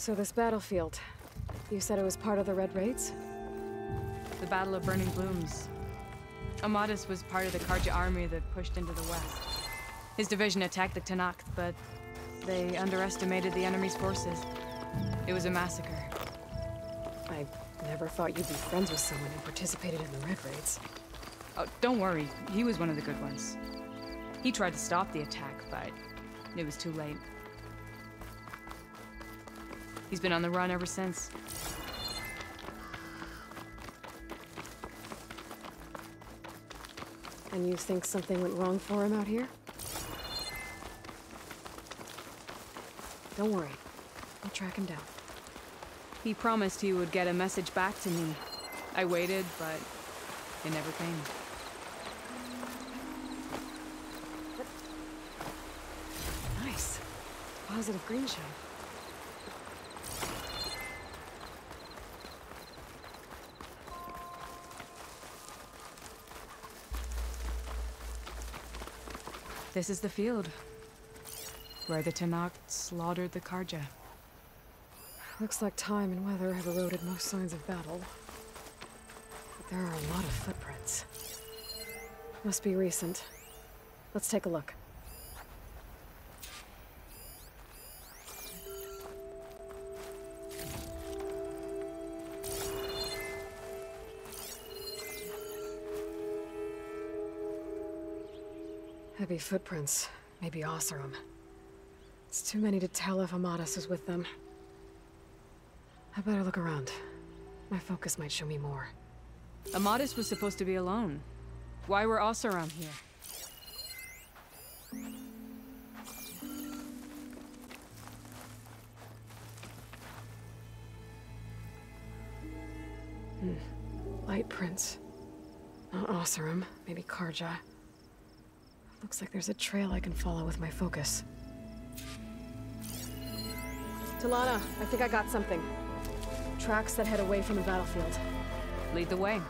So this battlefield, you said it was part of the Red Raids? The Battle of Burning Blooms. Amadis was part of the Karja army that pushed into the west. His division attacked the Tenakth, but they underestimated the enemy's forces. It was a massacre. I never thought you'd be friends with someone who participated in the Red Raids. Oh, don't worry. He was one of the good ones. He tried to stop the attack, but it was too late. He's been on the run ever since. And you think something went wrong for him out here? Don't worry. I'll track him down. He promised he would get a message back to me. I waited, but it never came. Nice. Positive green shine. This is the field, where the Tenakth slaughtered the Karja. Looks like time and weather have eroded most signs of battle. But there are a lot of footprints. Must be recent. Let's take a look. Heavy footprints. Maybe Oseram. It's too many to tell if Amadis is with them. I better look around. My focus might show me more. Amadis was supposed to be alone. Why were Oseram here? Light prints. Not Oseram, maybe Karja. Looks like there's a trail I can follow with my focus. Talana, I think I got something. Tracks that head away from the battlefield. Lead the way.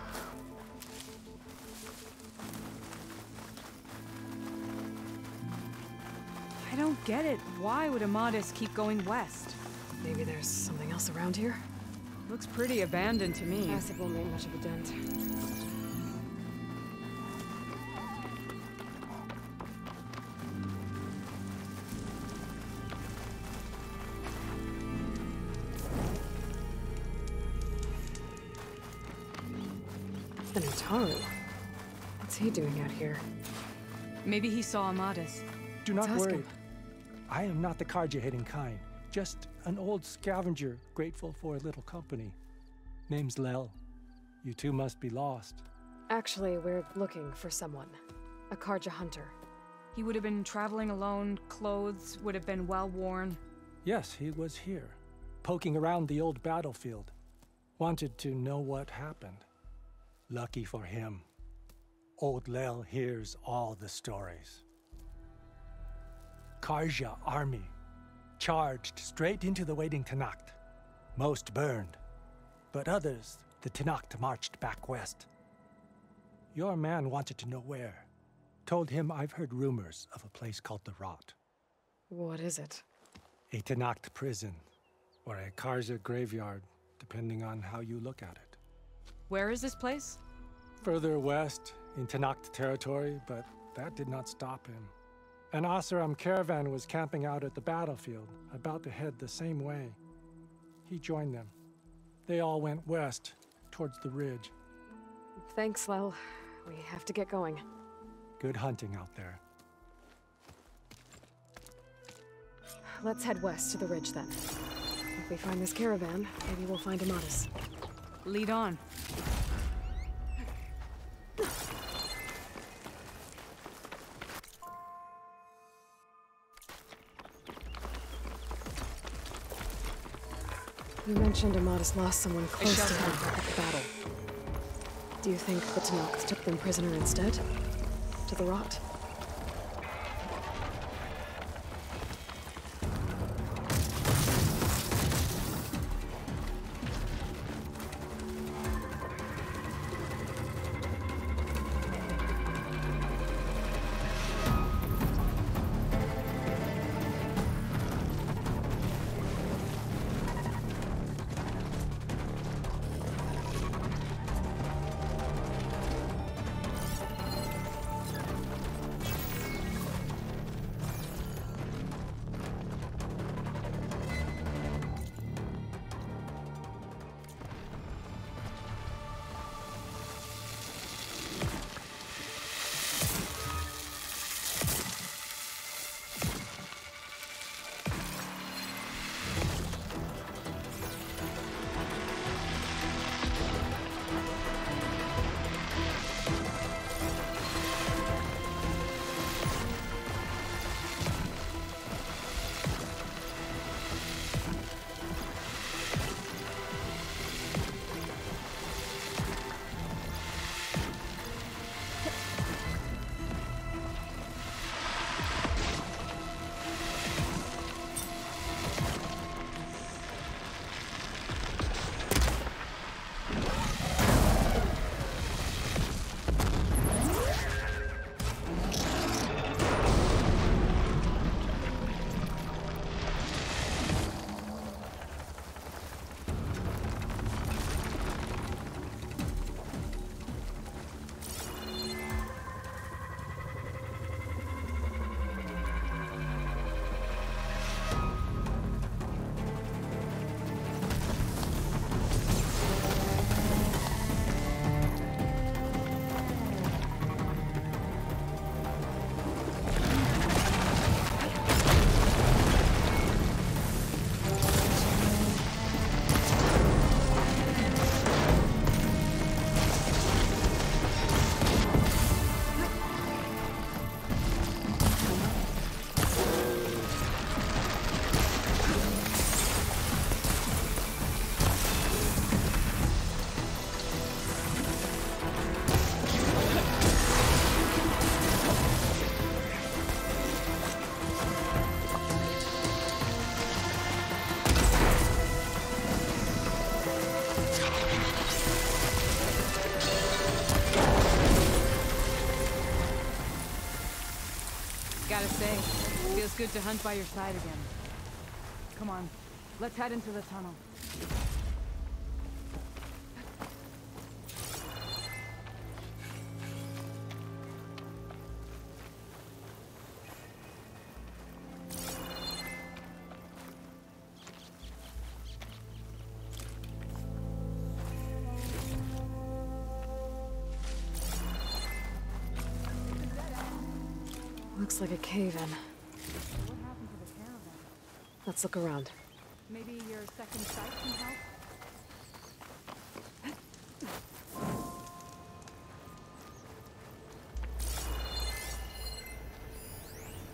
I don't get it. Why would Amadis keep going west? Maybe there's something else around here? Looks pretty abandoned to me. Acid won't make much of a dent. The Nataru. What's he doing out here? Maybe he saw Amadis. Do not Let's ask worry. him. I am not the Karja-hating kind. Just an old scavenger, grateful for a little company. Name's Lel. You two must be lost. Actually, we're looking for someone. A Karja hunter. He would have been traveling alone, clothes would have been well worn. Yes, he was here, poking around the old battlefield. Wanted to know what happened. Lucky for him, old Lel hears all the stories. Karja army charged straight into the waiting Tenakth. Most burned, but others, the Tenakth marched back west. Your man wanted to know where. Told him I've heard rumors of a place called the Rot. What is it? A Tenakth prison, or a Karja graveyard, depending on how you look at it. Where is this place? Further west, in Tenakth territory, but that did not stop him. An Oseram caravan was camping out at the battlefield, about to head the same way. He joined them. They all went west, towards the ridge. Thanks, Lel. We have to get going. Good hunting out there. Let's head west to the ridge then. If we find this caravan, maybe we'll find Amadis. Lead on. You mentioned Amadis lost someone close to him at the battle. Do you think the Tenakth took them prisoner instead? To the Rot? Gotta say, feels good to hunt by your side again. Come on, let's head into the tunnel. Looks like a cave-in. What happened to the caravan? Let's look around. Maybe your second sight can help?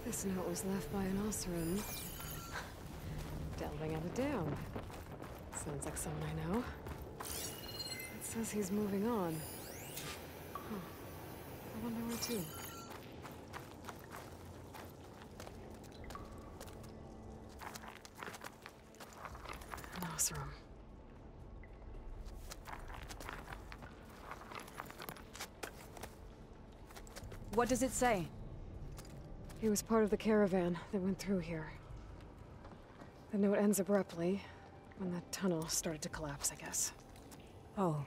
This note was left by an Oseram. Delving at a dam. Sounds like someone I know. It says he's moving on. Huh. I wonder where to. An Oseram. What does it say? He was part of the caravan that went through here. The note ends abruptly, when the tunnel started to collapse, I guess. Oh.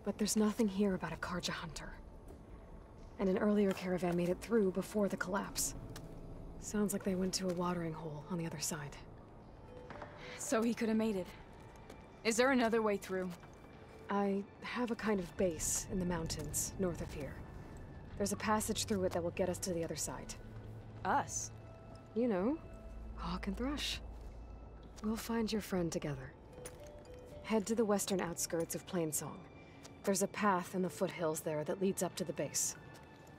But there's nothing here about a Karja hunter. And an earlier caravan made it through before the collapse. Sounds like they went to a watering hole on the other side. So he could have made it. Is there another way through? I have a kind of base in the mountains, north of here. There's a passage through it that will get us to the other side. Us? You know, Hawk and Thrush. We'll find your friend together. Head to the western outskirts of Plainsong. There's a path in the foothills there that leads up to the base.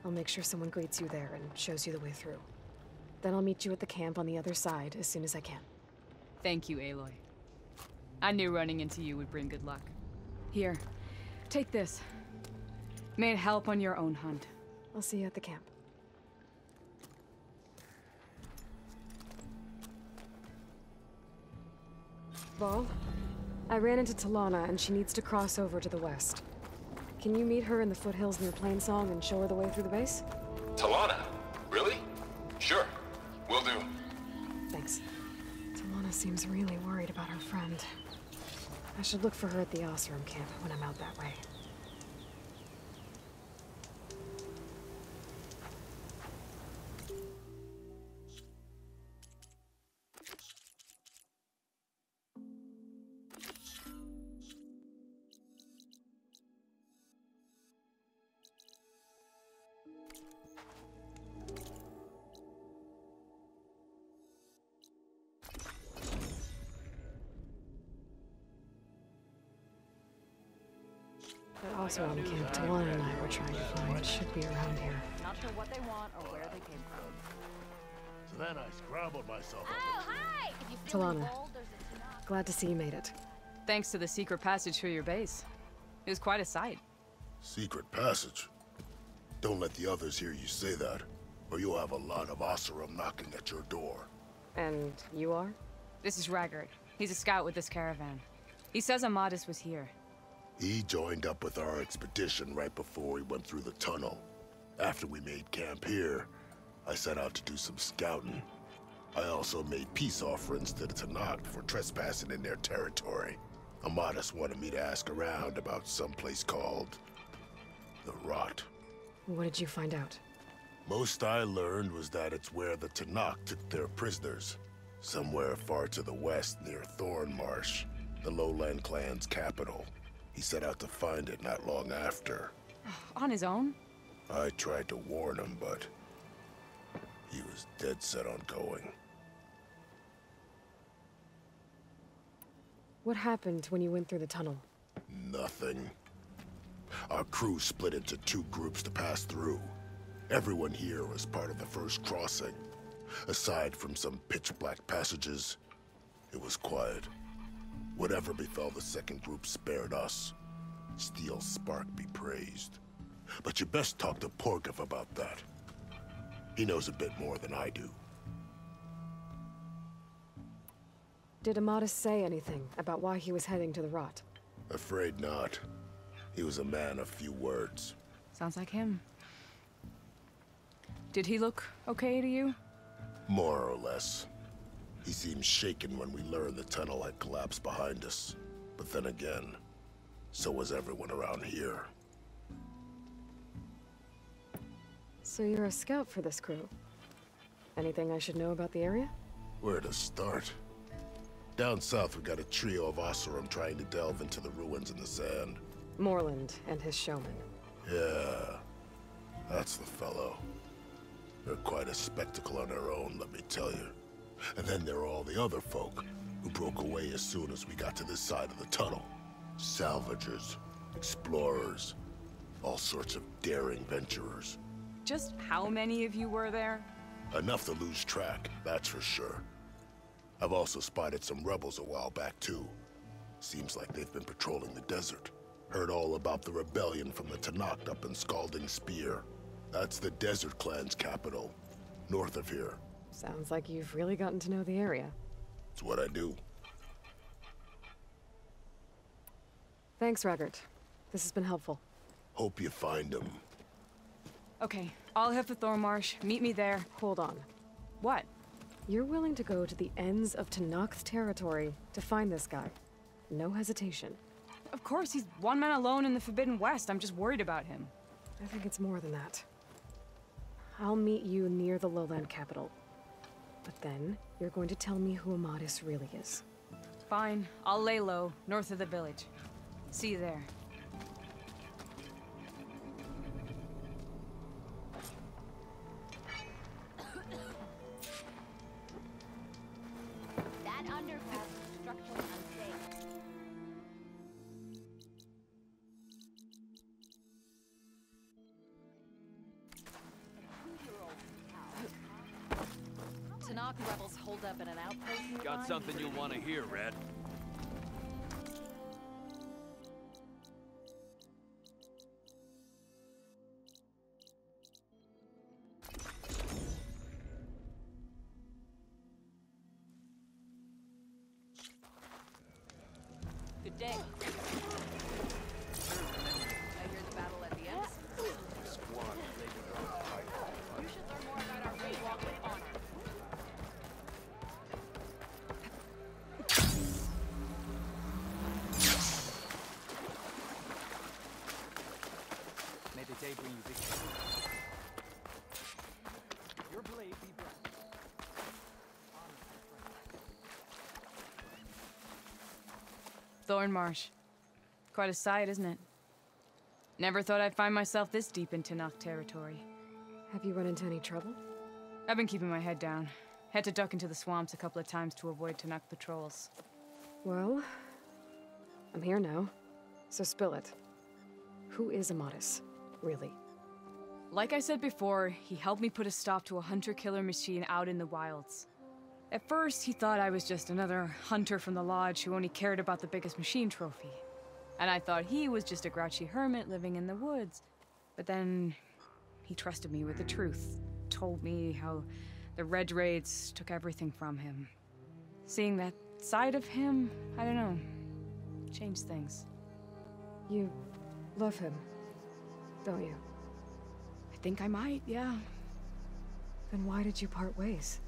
I'll make sure someone greets you there and shows you the way through. Then I'll meet you at the camp on the other side as soon as I can. Thank you, Aloy. I knew running into you would bring good luck. Here, take this. May it help on your own hunt. I'll see you at the camp. Val, I ran into Talana and she needs to cross over to the west. Can you meet her in the foothills near Plainsong and show her the way through the base? Talana? Really? Sure. Will do. Thanks. Talana seems really worried about her friend. I should look for her at the Oseram camp when I'm out that way. That Oseram camp Talana and I were trying to find should be around here. Not sure what they want or where they came from. So then I scrambled myself up. Oh, hi! If you feel Talana. bold, there's a Tanakh. Glad to see you made it. Thanks to the secret passage through your base. It was quite a sight. Secret passage? Don't let the others hear you say that, or you'll have a lot of Oseram knocking at your door. And you are? This is Raggard. He's a scout with this caravan. He says Amadis was here. He joined up with our expedition right before we went through the tunnel. After we made camp here, I set out to do some scouting. I also made peace offerings to the Tanakh for trespassing in their territory. Amadis wanted me to ask around about some place called the Rot. What did you find out? Most I learned was that it's where the Tanakh took their prisoners. Somewhere far to the west near Thornmarsh, the Lowland clan's capital. He set out to find it not long after. On his own? I tried to warn him, but he was dead set on going. What happened when you went through the tunnel? Nothing. Our crew split into two groups to pass through. Everyone here was part of the first crossing. Aside from some pitch-black passages, it was quiet. Whatever befell the second group spared us. Steel Spark be praised. But you best talk to Porgov about that. He knows a bit more than I do. Did Amadis say anything about why he was heading to the Rot? Afraid not. He was a man of few words. Sounds like him. Did he look okay to you? More or less. He seemed shaken when we learned the tunnel had collapsed behind us. But then again, so was everyone around here. So you're a scout for this crew. Anything I should know about the area? Where to start? Down south, we got a trio of Oseram trying to delve into the ruins in the sand. Morland and his showman. Yeah, that's the fellow. They're quite a spectacle on their own, let me tell you. And then there are all the other folk who broke away as soon as we got to this side of the tunnel. Salvagers, explorers, all sorts of daring venturers. Just how many of you were there? Enough to lose track, that's for sure. I've also spotted some rebels a while back, too. Seems like they've been patrolling the desert. Heard all about the rebellion from the Tenakth up in Scalding Spear. That's the Desert Clan's capital, north of here. Sounds like you've really gotten to know the area. It's what I do. Thanks, Raggart. This has been helpful. Hope you find them. Okay, I'll head for Thornmarsh. Meet me there. Hold on. What? You're willing to go to the ends of Tenakth territory to find this guy. No hesitation. Of course, he's one man alone in the Forbidden West. I'm just worried about him. I think it's more than that. I'll meet you near the lowland capital. But then, you're going to tell me who Amadis really is. Fine, I'll lay low, north of the village. See you there. That underpass is structurally unsafe. Tenakth rebels hold up in an outpost nearby. Got something you'll want to hear, Red. Good day. I hear the battle at the end. You should learn more about our great walk with honor. May the day bring you victory. Your blade be bright. Thornmarsh. Quite a sight, isn't it? Never thought I'd find myself this deep in Tenakth territory. Have you run into any trouble? I've been keeping my head down. Had to duck into the swamps a couple of times to avoid Tenakth patrols. Well, I'm here now, so spill it. Who is Amadis, really? Like I said before, he helped me put a stop to a hunter-killer machine out in the wilds. At first, he thought I was just another hunter from the lodge who only cared about the biggest machine trophy. And I thought he was just a grouchy hermit living in the woods. But then, he trusted me with the truth. Told me how the Red Raids took everything from him. Seeing that side of him, I don't know, changed things. You love him, don't you? I think I might, yeah. Then why did you part ways?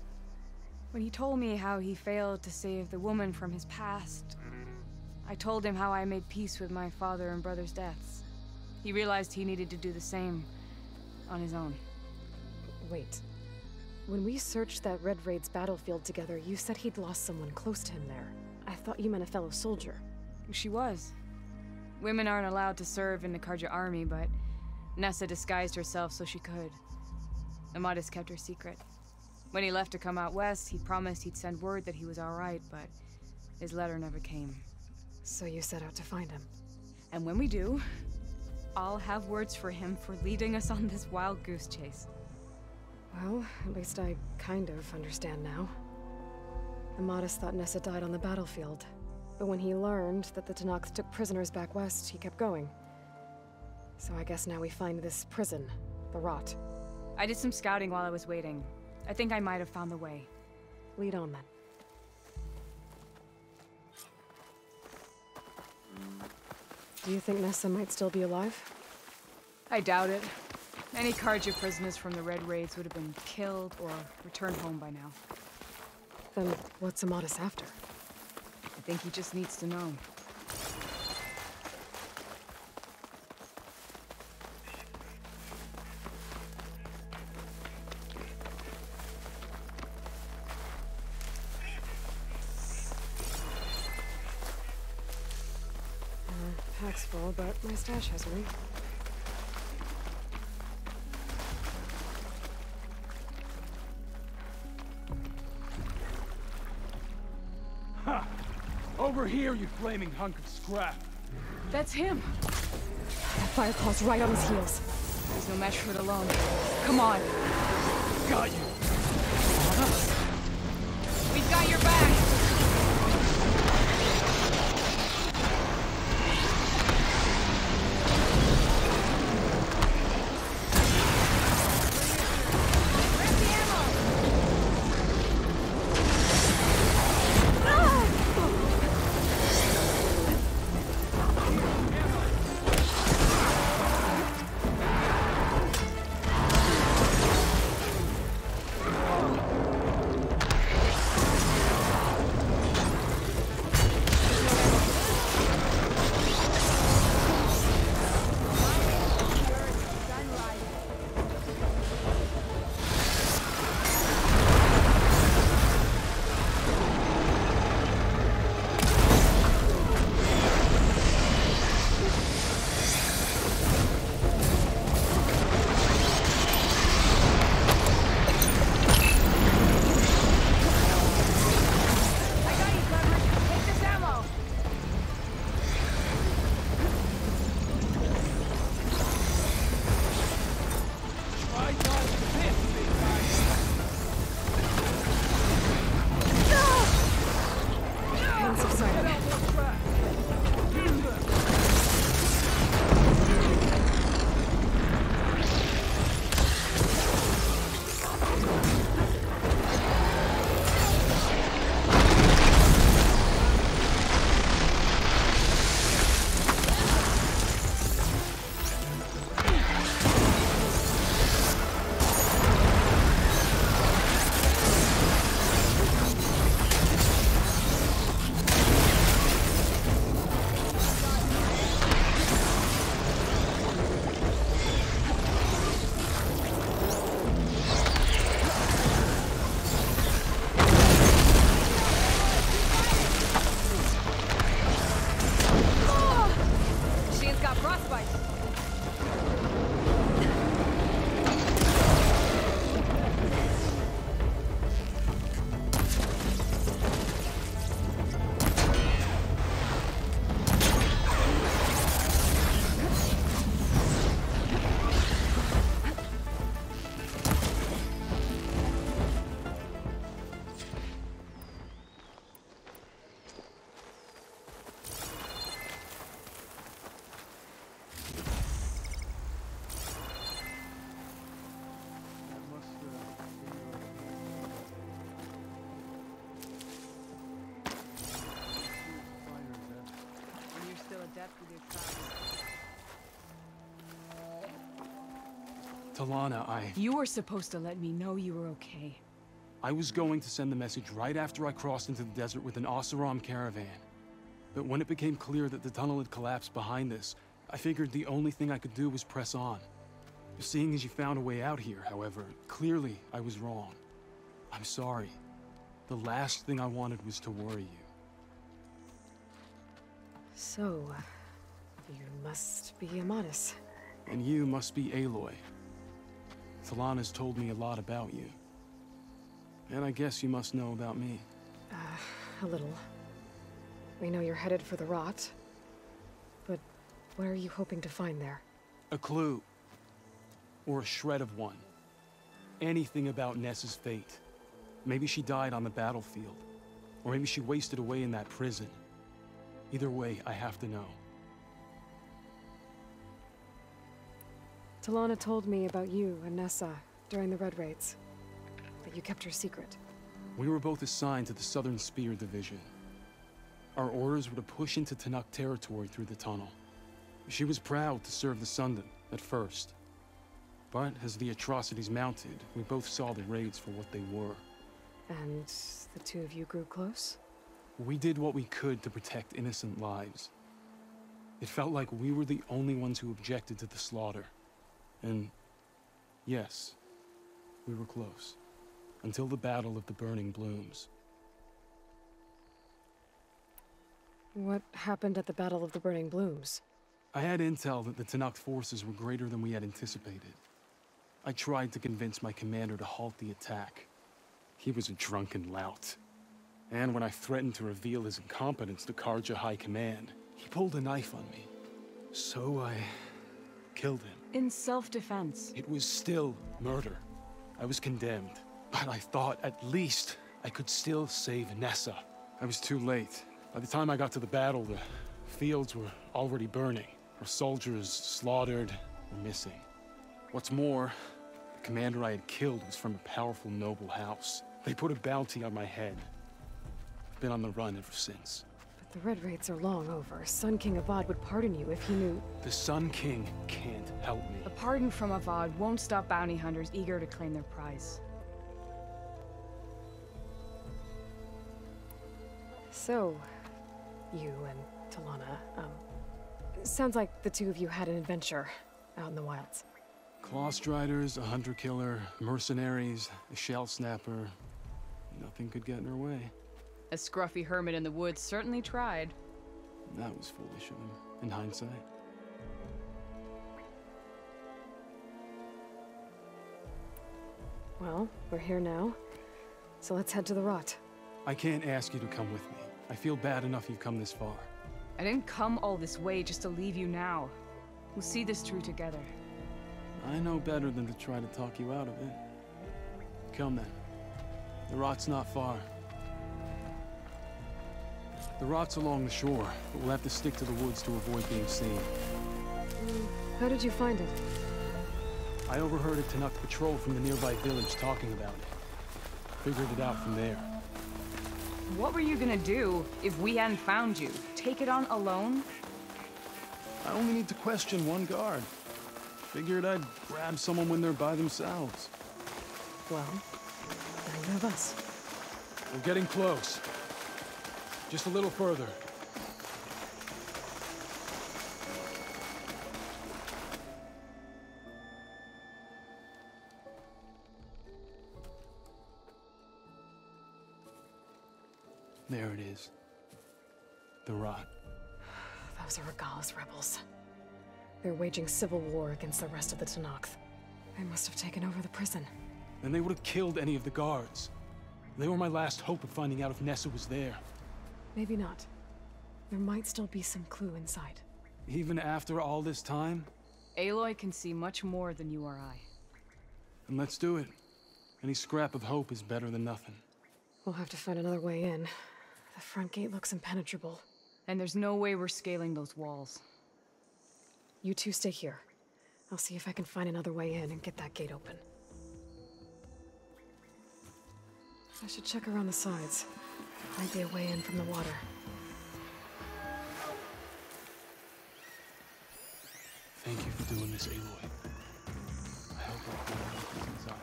When he told me how he failed to save the woman from his past, I told him how I made peace with my father and brother's deaths. He realized he needed to do the same on his own. Wait. When we searched that Red Raid's battlefield together, you said he'd lost someone close to him there. I thought you meant a fellow soldier. She was. Women aren't allowed to serve in the Karja army, but Nessa disguised herself so she could. Amadis kept her secret. When he left to come out west, he promised he'd send word that he was all right, but his letter never came. So you set out to find him. And when we do, I'll have words for him for leading us on this wild goose chase. Well, at least I kind of understand now. Amadis thought Nessa died on the battlefield, but when he learned that the Tenakth took prisoners back west, he kept going. So I guess now we find this prison, the Rot. I did some scouting while I was waiting. I think I might have found the way. Lead on, then. Do you think Nessa might still be alive? I doubt it. Any Karja prisoners from the Red Raids would have been killed or returned home by now. Then what's Amatis after? I think he just needs to know. Pack's full, but my stash has room. Ha! Over here, you flaming hunk of scrap! That's him! That fireclaw's right on his heels. There's no match for it alone. Come on! Got you! We've got your back! Talana, You were supposed to let me know you were okay. I was going to send the message right after I crossed into the desert with an Oseram caravan. But when it became clear that the tunnel had collapsed behind us, I figured the only thing I could do was press on. Seeing as you found a way out here, however, clearly I was wrong. I'm sorry. The last thing I wanted was to worry you. So, you must be Amatis. And you must be Aloy. Talana's told me a lot about you. And I guess you must know about me. A little. We know you're headed for the rot. But what are you hoping to find there? A clue. Or a shred of one. Anything about Ness's fate. Maybe she died on the battlefield. Or maybe she wasted away in that prison. Either way, I have to know. Talana told me about you and Nessa during the Red Raids. That you kept her secret. We were both assigned to the Southern Spear Division. Our orders were to push into Tanakh territory through the tunnel. She was proud to serve the Sundan at first. But as the atrocities mounted, we both saw the raids for what they were. And the two of you grew close? We did what we could to protect innocent lives. It felt like we were the only ones who objected to the slaughter. And yes, we were close. Until the Battle of the Burning Blooms. What happened at the Battle of the Burning Blooms? I had intel that the Tenakth forces were greater than we had anticipated. I tried to convince my commander to halt the attack. He was a drunken lout. And when I threatened to reveal his incompetence to Karja High Command, he pulled a knife on me. So I killed him. In self-defense. It was still murder. I was condemned. But I thought at least I could still save Nessa. I was too late. By the time I got to the battle, the fields were already burning. Our soldiers slaughtered or missing. What's more, the commander I had killed was from a powerful noble house. They put a bounty on my head. I've been on the run ever since. But the Red Raids are long over. Sun King Avad would pardon you if he knew... The Sun King can't help me. A pardon from Avad won't stop bounty hunters eager to claim their prize. So, you and Talana, sounds like the two of you had an adventure out in the wilds. Claw Striders, a hunter-killer, mercenaries, a shell snapper. Nothing could get in her way. A scruffy hermit in the woods certainly tried. That was foolish of him, in hindsight. Well, we're here now, so let's head to the Rot. I can't ask you to come with me. I feel bad enough you've come this far. I didn't come all this way just to leave you now. We'll see this through together. I know better than to try to talk you out of it. Come then. The Rot's not far. The Rot's along the shore, but we'll have to stick to the woods to avoid being seen. How did you find it? I overheard a Tenakth patrol from the nearby village talking about it. Figured it out from there. What were you gonna do if we hadn't found you? Take it on alone? I only need to question one guard. Figured I'd grab someone when they're by themselves. Well, now you have us. We're getting close. Just a little further. There it is. The Rot. Those are Regalis rebels. They're waging civil war against the rest of the Tenakth. They must have taken over the prison. Then they would have killed any of the guards. They were my last hope of finding out if Nessa was there. Maybe not. There might still be some clue inside. Even after all this time? Aloy can see much more than you or I. Then let's do it. Any scrap of hope is better than nothing. We'll have to find another way in. The front gate looks impenetrable. And there's no way we're scaling those walls. You two stay here. I'll see if I can find another way in and get that gate open. I should check around the sides. Might be a way in from the water. Thank you for doing this, Aloy. I hope I'll find out what's inside.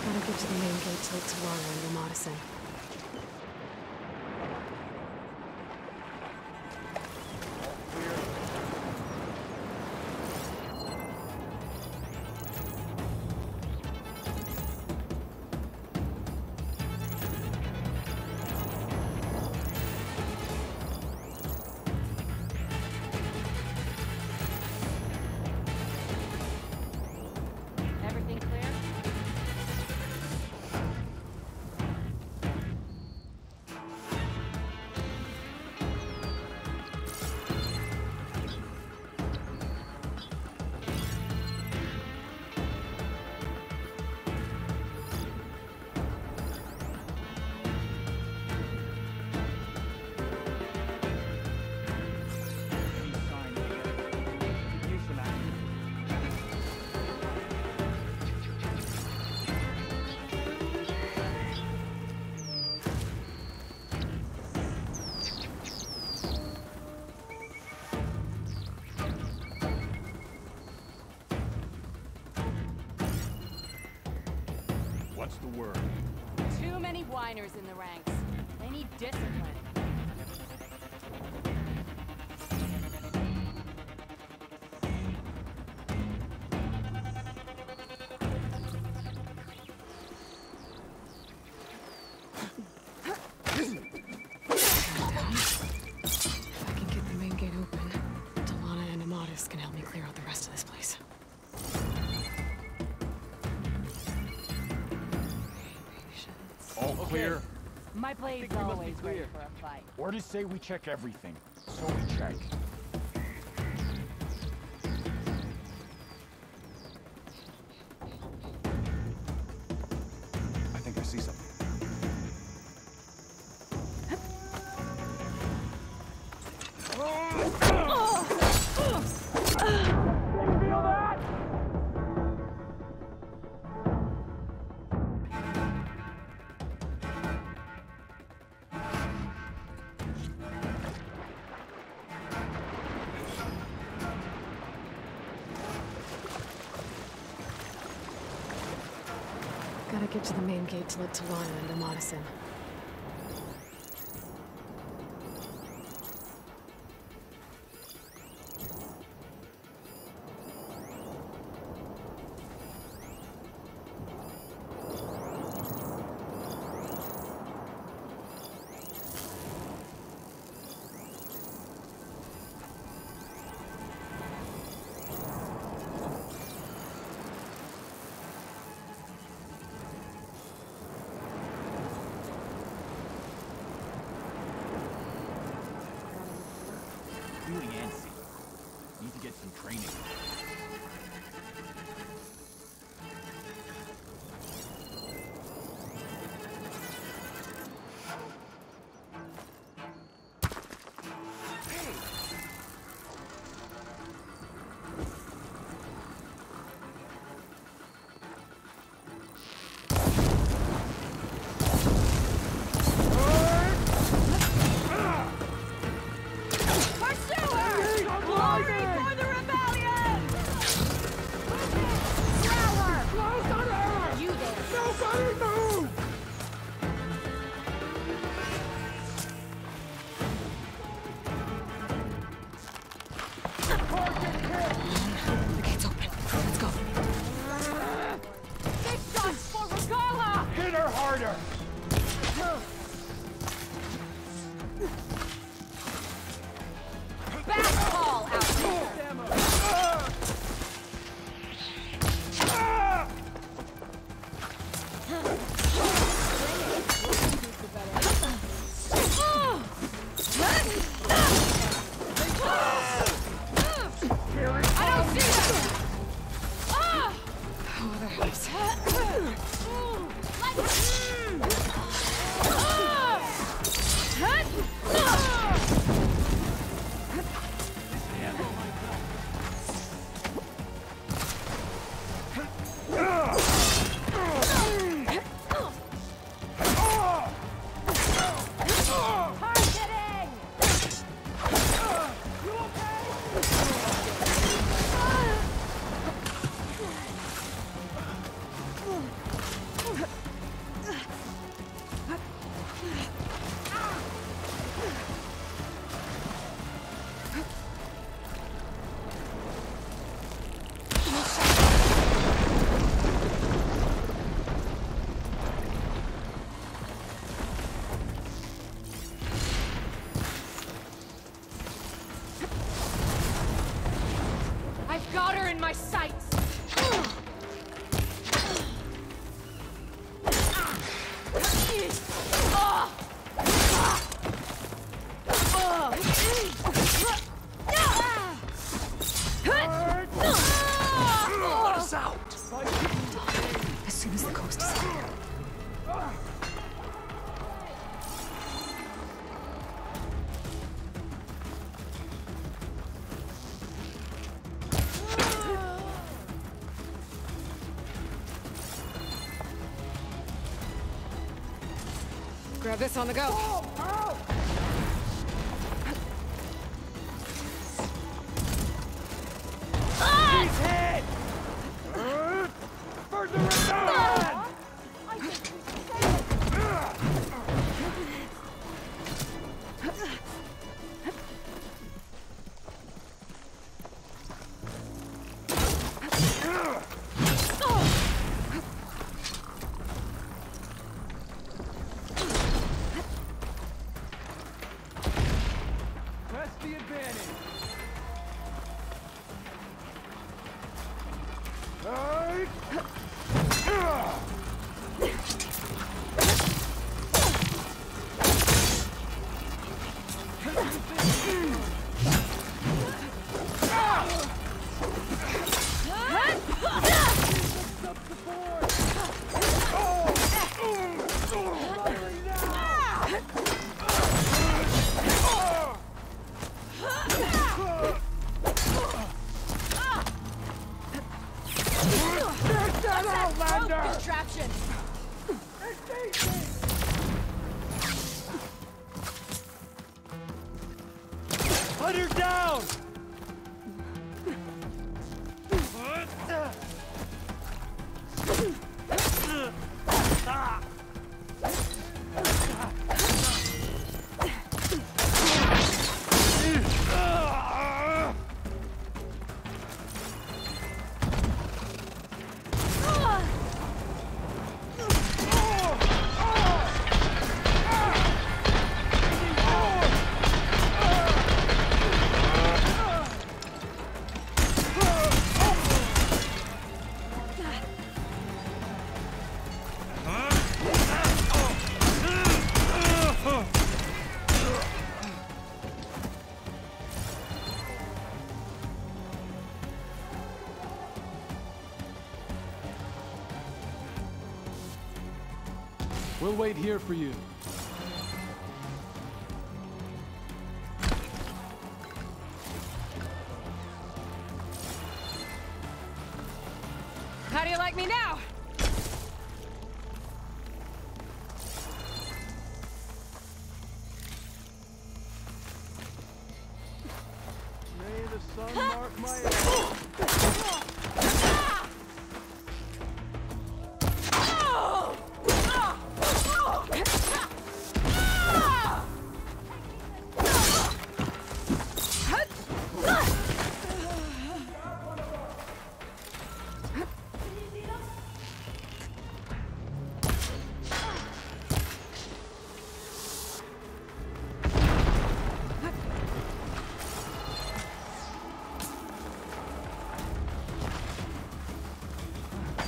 Gotta get to the main gate till Talara and Ramadasan. What's the word? Too many whiners in the ranks. They need discipline. If I can get the main gate open, Talana and Amatis can help me clear out the rest of this place. All clear? My blade's we must be always ready clear. for a fight. Orders say we check everything, so we check. I think I see something. Gotta get to the main gate to let Talana and Amatis in. Feeling antsy. Need to get some training. The gate's open. Let's go. Big shots for Regala! Hit her harder! Back call out there! I don't see them! Oh, that helps. I've got her in my sights! Let us out! As soon as the coast is clear. Grab this on the go. extinction! Put her down! We'll wait here for you. How do you like me now? May the sun mark my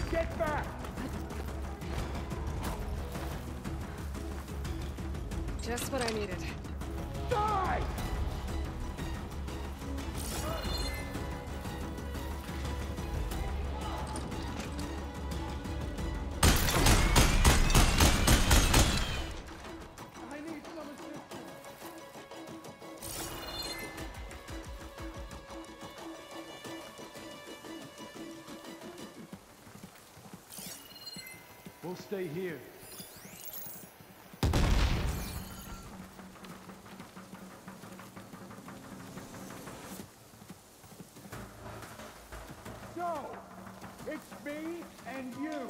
Get back! Just what I needed. Die! I need some assistance. We'll stay here. So, it's me and you.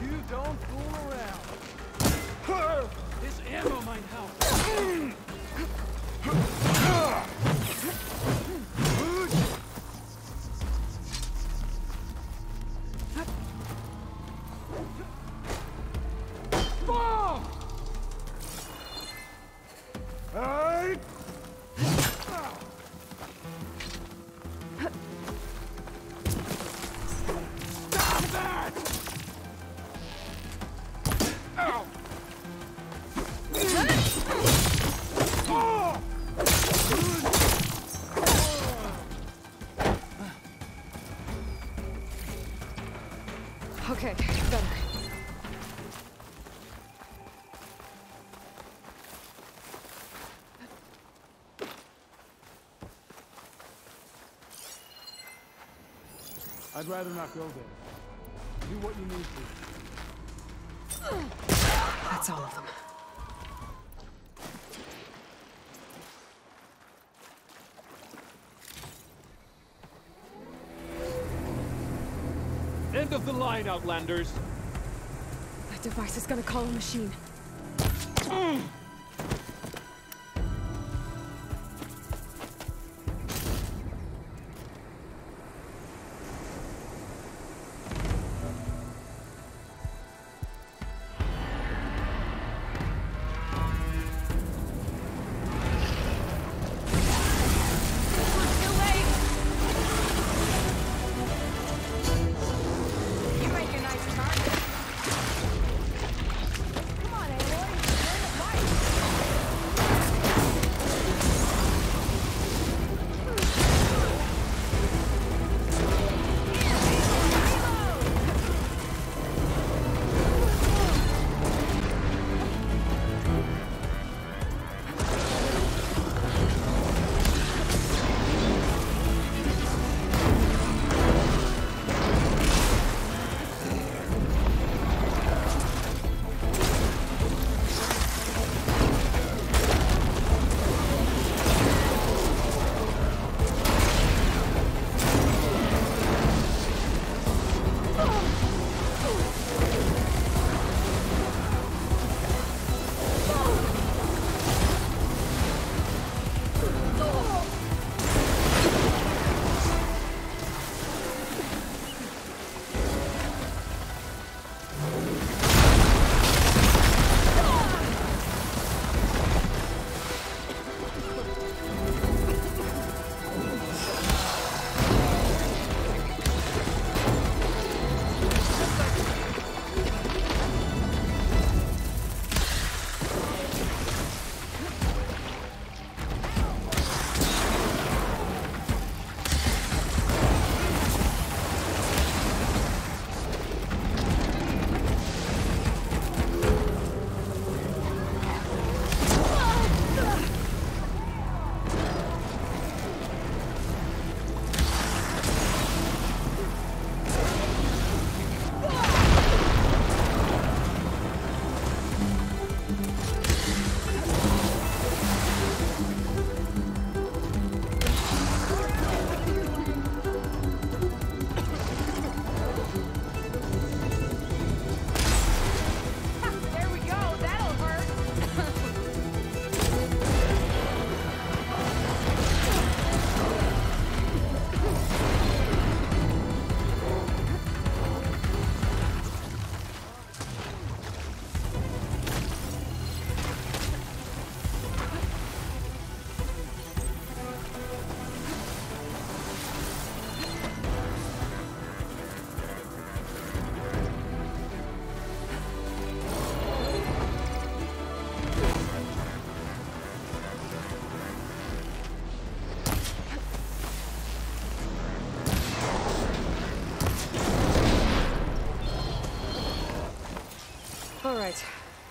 You don't fool around. This ammo might help. Okay, better. I'd rather not go there. Do what you need to. That's all of them. End of the line, Outlanders. That device is gonna call a machine. You make a nice target. Come on,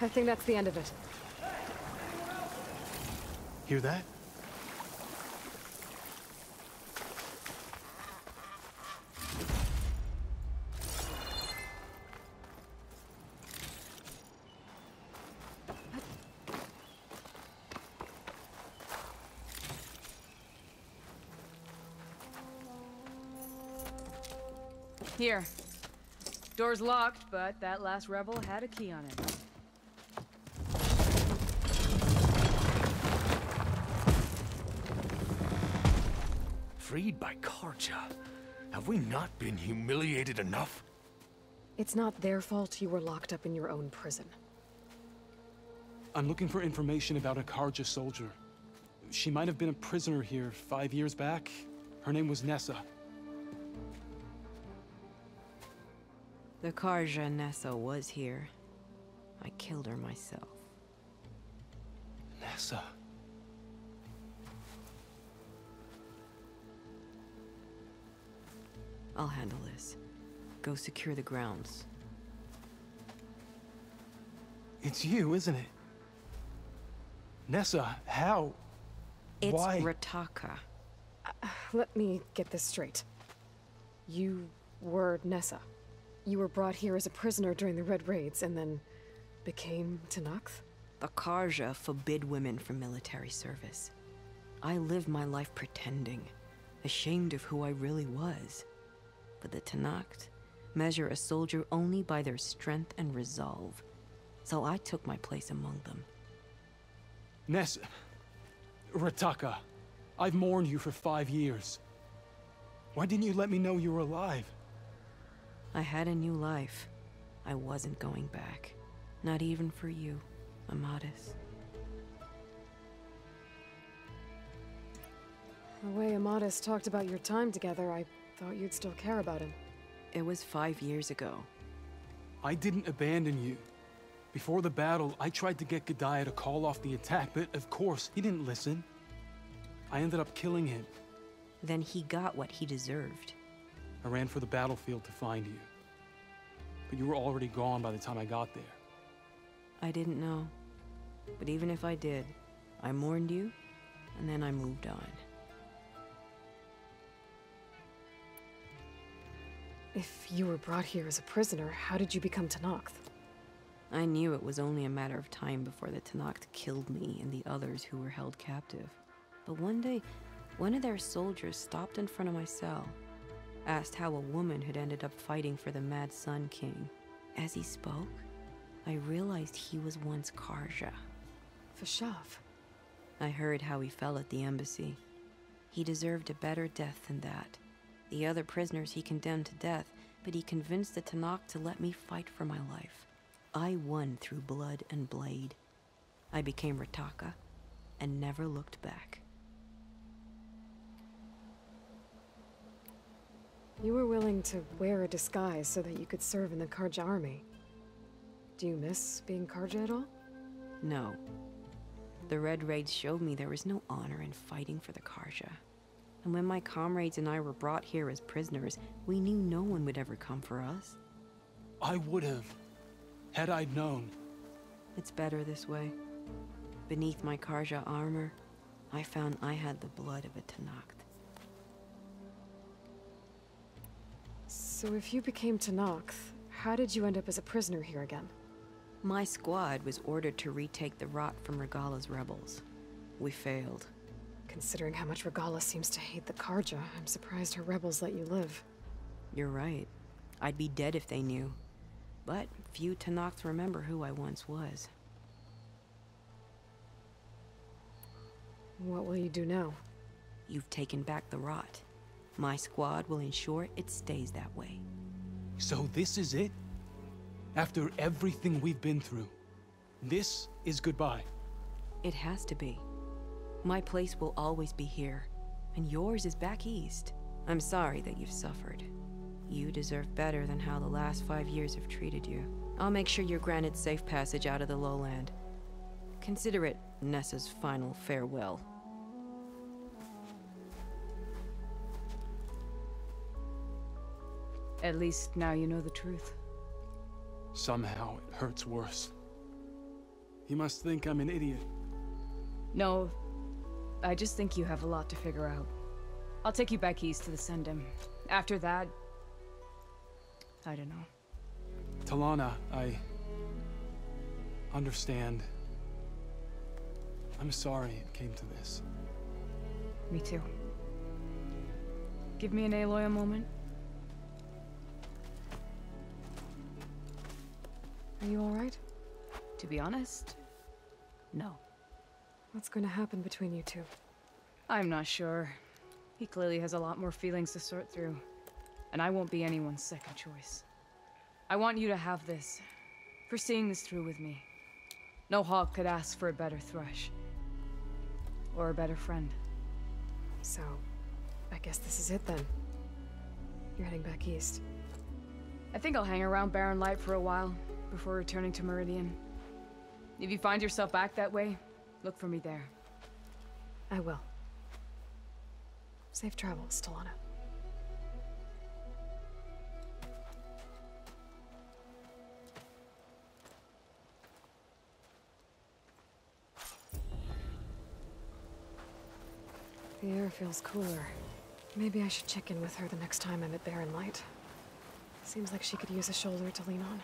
I think that's the end of it. Hear that? Here. Door's locked, but that last rebel had a key on it. Freed by Karja? Have we not been humiliated enough? It's not their fault you were locked up in your own prison. I'm looking for information about a Karja soldier. She might have been a prisoner here 5 years back. Her name was Nessa. The Karja Nessa was here. I killed her myself. Nessa. I'll handle this. Go secure the grounds. It's you, isn't it? Nessa, how? It's Why? Rataka. Let me get this straight. You were Nessa. You were brought here as a prisoner during the Red Raids and then became Tenakth? The Karja forbid women from military service. I lived my life pretending, ashamed of who I really was. But the Tenakth measure a soldier only by their strength and resolve. So I took my place among them. Nessa. Rataka. I've mourned you for 5 years. Why didn't you let me know you were alive? I had a new life. I wasn't going back. Not even for you, Amadis. The way Amadis talked about your time together, I thought you'd still care about him. It was 5 years ago. I didn't abandon you. Before the battle, I tried to get G'daiah to call off the attack, but of course, he didn't listen. I ended up killing him. Then he got what he deserved. I ran for the battlefield to find you. But you were already gone by the time I got there. I didn't know. But even if I did, I mourned you, and then I moved on. If you were brought here as a prisoner, how did you become Tenakth? I knew it was only a matter of time before the Tenakth killed me and the others who were held captive. But one day, one of their soldiers stopped in front of my cell, asked how a woman had ended up fighting for the Mad Sun King. As he spoke, I realized he was once Karja. Fashav. I heard how he fell at the embassy. He deserved a better death than that. The other prisoners he condemned to death, but he convinced the Tenakth to let me fight for my life. I won through blood and blade. I became Rataka and never looked back. You were willing to wear a disguise so that you could serve in the Karja army. Do you miss being Karja at all? No. The Red Raids showed me there was no honor in fighting for the Karja. And when my comrades and I were brought here as prisoners, we knew no one would ever come for us. I would have, had I known. It's better this way. Beneath my Karja armor, I found I had the blood of a Tenakth. So if you became Tenakth, how did you end up as a prisoner here again? My squad was ordered to retake the Rot from Regala's rebels. We failed. Considering how much Regala seems to hate the Karja, I'm surprised her rebels let you live. You're right. I'd be dead if they knew. But few Tenakths remember who I once was. What will you do now? You've taken back the Rot. My squad will ensure it stays that way. So this is it? After everything we've been through, this is goodbye? It has to be. My place will always be here, and yours is back east. I'm sorry that you've suffered. You deserve better than how the last 5 years have treated you. I'll make sure you're granted safe passage out of the lowland. Consider it Nessa's final farewell. At least now you know the truth. Somehow it hurts worse. You must think I'm an idiot. No, I just think you have a lot to figure out. I'll take you back east to the Sendum. After that, I don't know. Talana, I understand. I'm sorry it came to this. Me too. Give me and Aloy a moment. Are you alright? To be honest, no. What's going to happen between you two? I'm not sure. He clearly has a lot more feelings to sort through. And I won't be anyone's second choice. I want you to have this, for seeing this through with me. No hawk could ask for a better thrush. Or a better friend. So, I guess this is it then. You're heading back east. I think I'll hang around Barren Light for a while, before returning to Meridian. If you find yourself back that way, look for me there. I will. Safe travels, Talana. The air feels cooler. Maybe I should check in with her the next time I'm at Barren Light. Seems like she could use a shoulder to lean on.